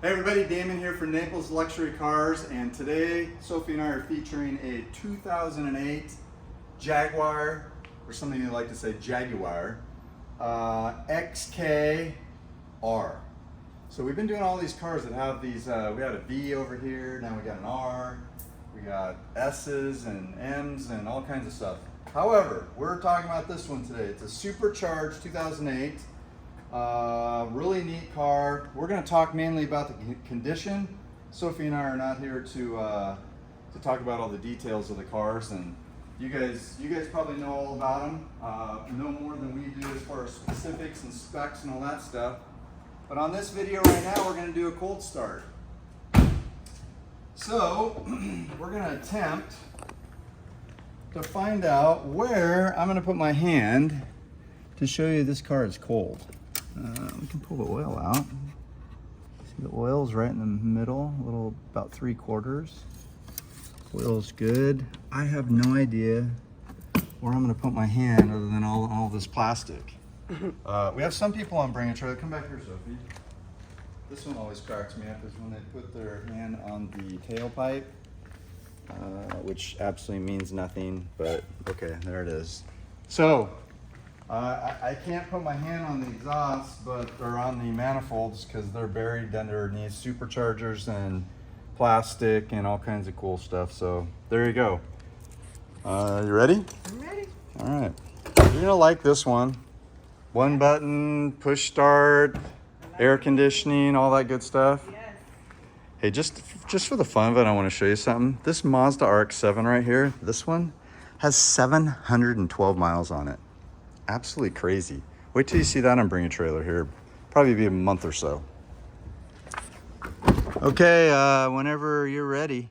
Hey everybody, Damon here for Naples Luxury Cars, and today Sophie and I are featuring a 2008 Jaguar, or something you like to say Jaguar, XKR. So we've been doing all these cars that have these, we got a V over here, now we got an R, we got S's and M's and all kinds of stuff. However, we're talking about this one today. It's a supercharged 2008. Really neat car. We're going to talk mainly about the condition. Sophie and I are not here to talk about all the details of the cars, and you guys probably know all about them, know more than we do as far as specifics and specs and all that stuff. But on this video right now, we're going to do a cold start. So we're going to attempt to find out where I'm going to put my hand to show you this car is cold. We can pull the oil out. See, the oil's right in the middle, a little about 3/4. Oil's good. I have no idea where I'm going to put my hand other than all this plastic. We have some people on Bring a Trailer. Come back here, Sophie. This one always cracks me up is when they put their hand on the tailpipe, which absolutely means nothing, but okay, there it is. So, I can't put my hand on the exhaust, but they're on the manifolds because they're buried underneath superchargers and plastic and all kinds of cool stuff. So there you go. You ready? I'm ready. All right. You're gonna like this one. One button, push start, air conditioning, all that good stuff. Yes. Hey, just for the fun of it, I want to show you something. This Mazda RX-7 right here, this one has 712 miles on it. Absolutely crazy. Wait till you see that on Bring a Trailer here. Probably be a month or so. Okay, whenever you're ready.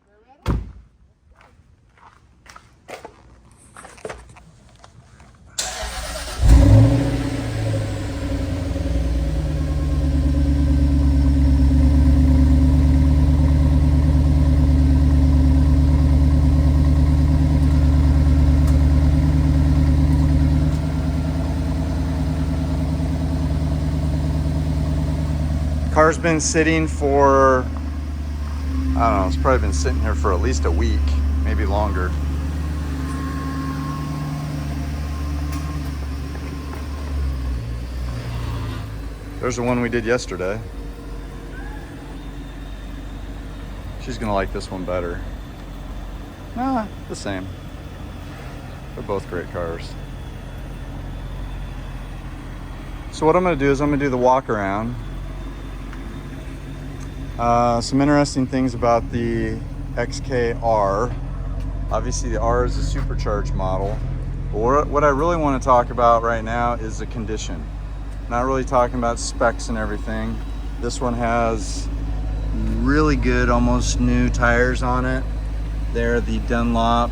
Car's been sitting for, I don't know, it's probably been sitting here for at least a week, maybe longer. There's the one we did yesterday. She's gonna like this one better. Nah, the same. They're both great cars. So what I'm gonna do is I'm gonna do the walk around. Some interesting things about the XKR. Obviously the R is a supercharged model. But what I really want to talk about right now is the condition. Not really talking about specs and everything. This one has really good, almost new tires on it. They're the Dunlop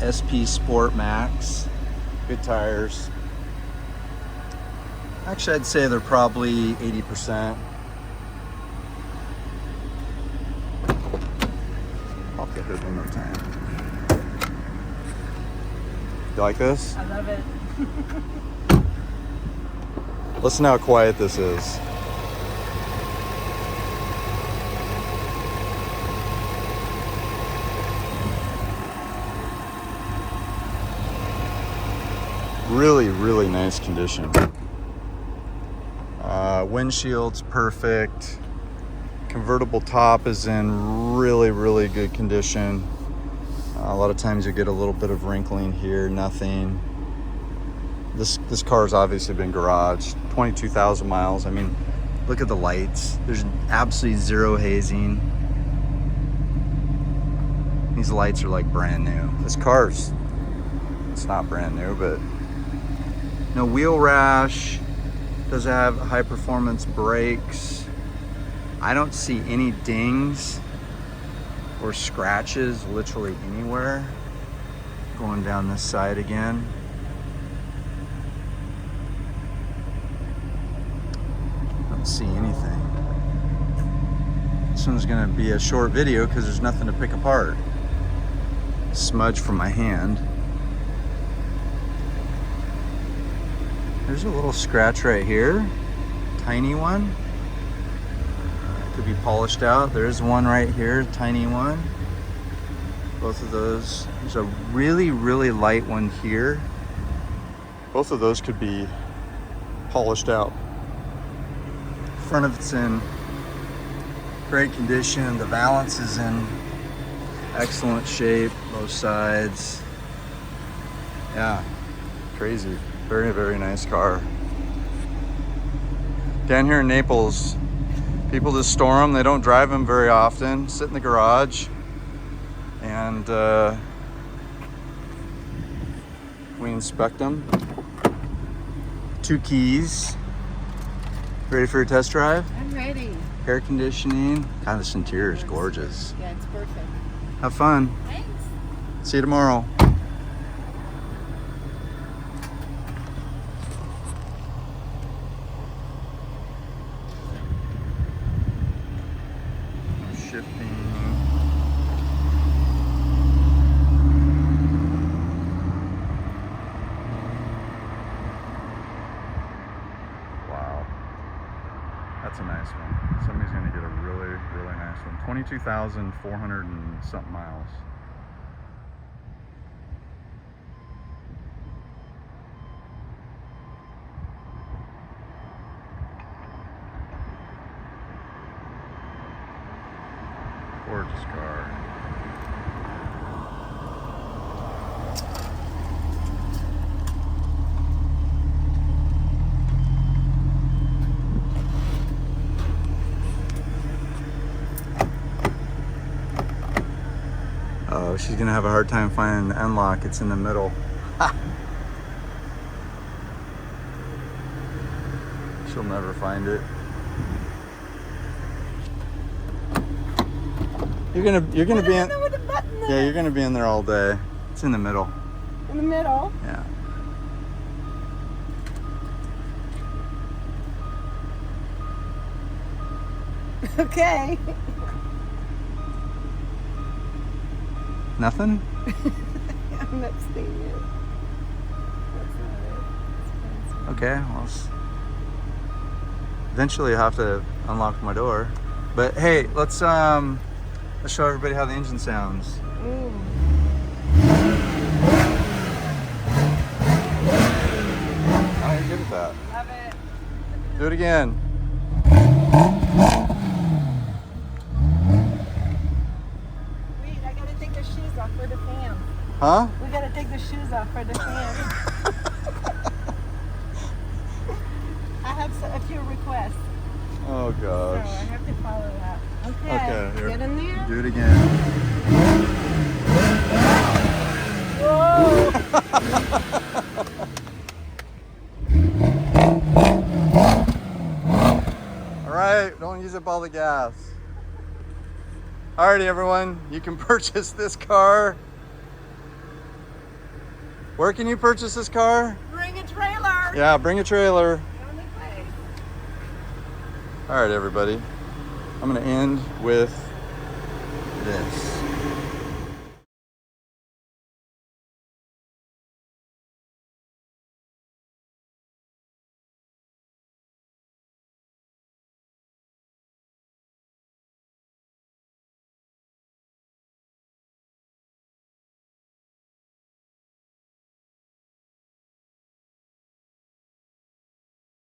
SP Sport Max. Good tires. Actually, I'd say they're probably 80%. The hood one more time. You like this? I love it. Listen how quiet this is. Really, really nice condition. Windshield's perfect. Convertible top is in really, really good condition. A lot of times you get a little bit of wrinkling here, nothing. This car's obviously been garaged, 22,000 miles. I mean, look at the lights. There's absolutely zero hazing. These lights are like brand new. This car's, it's not brand new, but no wheel rash. Does have high performance brakes. I don't see any dings or scratches literally anywhere. Going down this side again. Don't see anything. This one's gonna be a short video because there's nothing to pick apart. Smudge from my hand. There's a little scratch right here, tiny one. could be polished out. There's one right here, tiny one. Both of those. There's a really, really light one here. Both of those could be polished out. Front of it's in great condition. The valance is in excellent shape, both sides. Yeah, crazy. Very, very nice car. Down here in Naples, people just store them. They don't drive them very often. Sit in the garage, and we inspect them. 2 keys. Ready for a test drive? I'm ready. Air conditioning. God, this interior is gorgeous. Yeah, it's perfect. Have fun. Thanks. See you tomorrow. Shifting. Wow. That's a nice one. Somebody's going to get a really, really nice one. 22,400 and something miles. Gorgeous car. Oh, she's gonna have a hard time finding the end lock. It's in the middle. Ha! She'll never find it. You're gonna be in. know where the button is. Yeah, you're gonna be in there all day. It's in the middle. In the middle. Yeah. Okay. Nothing? I'm not seeing it. That's not it. Okay. Well, eventually I have to unlock my door. But hey, let's show everybody how the engine sounds. Ooh. Oh, you're good at that. Love it. Do it again. Wait, I gotta take the shoes off for the fan. Huh? We gotta take the shoes off for the fan. I have a few requests, Oh so gosh. I have to follow that. Okay. Okay, here. Get in there. Do it again. Whoa. All right, don't use up all the gas. Alrighty, everyone, you can purchase this car. Where can you purchase this car? Bring a trailer. Yeah, bring a trailer. On the way. All right, everybody. I'm gonna end with this.